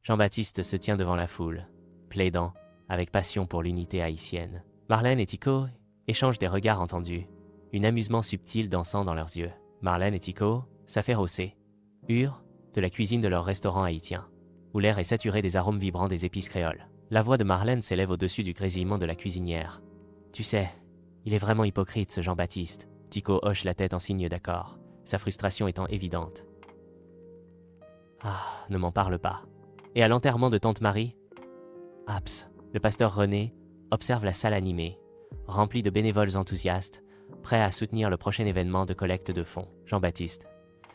Jean-Baptiste se tient devant la foule, plaidant, avec passion pour l'unité haïtienne. Marlène et Tycho échangent des regards entendus, un amusement subtil dansant dans leurs yeux. Marlène et Tycho s'affairent hurent de la cuisine de leur restaurant haïtien, où l'air est saturé des arômes vibrants des épices créoles. La voix de Marlène s'élève au-dessus du grésillement de la cuisinière. Tu sais, il est vraiment hypocrite ce Jean-Baptiste. Tycho hoche la tête en signe d'accord, sa frustration étant évidente. Ah, ne m'en parle pas. Et à l'enterrement de tante Marie? Abs, le pasteur René observe la salle animée, remplie de bénévoles enthousiastes, prêts à soutenir le prochain événement de collecte de fonds. Jean-Baptiste,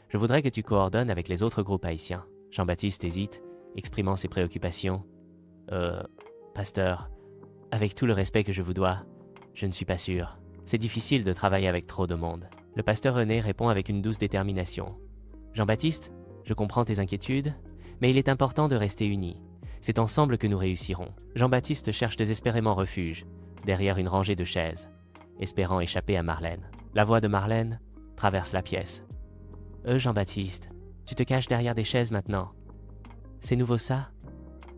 je voudrais que tu coordonnes avec les autres groupes haïtiens. Jean-Baptiste hésite, exprimant ses préoccupations. Pasteur, avec tout le respect que je vous dois, je ne suis pas sûr. C'est difficile de travailler avec trop de monde. Le pasteur René répond avec une douce détermination. Jean-Baptiste, je comprends tes inquiétudes, mais il est important de rester unis. C'est ensemble que nous réussirons. Jean-Baptiste cherche désespérément refuge, derrière une rangée de chaises, espérant échapper à Marlène. La voix de Marlène traverse la pièce. Jean-Baptiste, tu te caches derrière des chaises maintenant. C'est nouveau ça?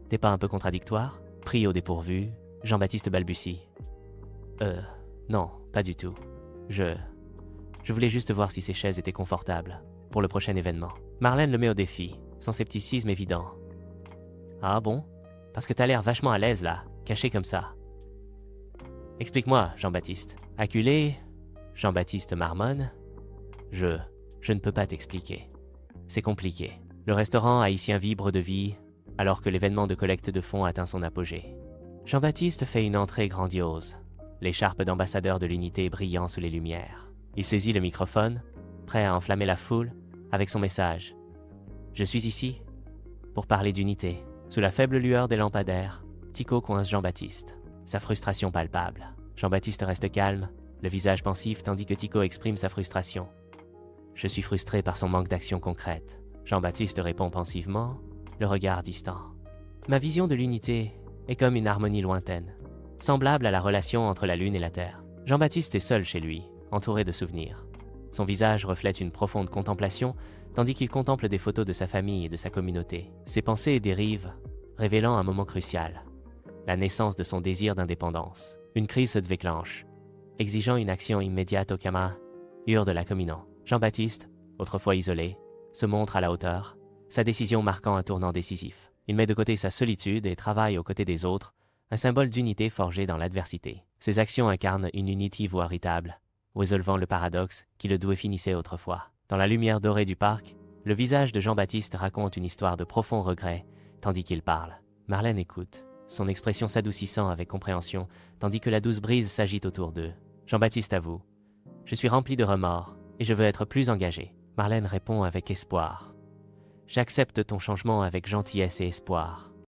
T'es pas un peu contradictoire? Pris au dépourvu, Jean-Baptiste balbutie. Non, pas du tout. Je voulais juste voir si ces chaises étaient confortables pour le prochain événement. Marlène le met au défi, son scepticisme évident. Ah bon? Parce que t'as l'air vachement à l'aise là, caché comme ça. Explique-moi, Jean-Baptiste. Acculé, Jean-Baptiste marmonne. Je ne peux pas t'expliquer. C'est compliqué. Le restaurant haïtien vibre de vie, alors que l'événement de collecte de fonds atteint son apogée. Jean-Baptiste fait une entrée grandiose, l'écharpe d'ambassadeur de l'unité brillant sous les lumières. Il saisit le microphone, prêt à enflammer la foule, avec son message. Je suis ici pour parler d'unité. Sous la faible lueur des lampadaires, Tycho coince Jean-Baptiste, sa frustration palpable. Jean-Baptiste reste calme, le visage pensif tandis que Tycho exprime sa frustration. Je suis frustré par son manque d'action concrète. Jean-Baptiste répond pensivement, le regard distant. Ma vision de l'unité est comme une harmonie lointaine, semblable à la relation entre la Lune et la Terre. Jean-Baptiste est seul chez lui, entouré de souvenirs. Son visage reflète une profonde contemplation, tandis qu'il contemple des photos de sa famille et de sa communauté. Ses pensées dérivent, révélant un moment crucial, la naissance de son désir d'indépendance. Une crise se déclenche, exigeant une action immédiate au Kama, de la communant. Jean-Baptiste, autrefois isolé, se montre à la hauteur, sa décision marquant un tournant décisif. Il met de côté sa solitude et travaille aux côtés des autres, un symbole d'unité forgé dans l'adversité. Ses actions incarnent une unité véritable, résolvant le paradoxe qui le définissait autrefois. Dans la lumière dorée du parc, le visage de Jean-Baptiste raconte une histoire de profond regret, tandis qu'il parle. Marlène écoute, son expression s'adoucissant avec compréhension, tandis que la douce brise s'agite autour d'eux. Jean-Baptiste avoue. Je suis rempli de remords, et je veux être plus engagé. Marlène répond avec espoir. J'accepte ton changement avec gentillesse et espoir.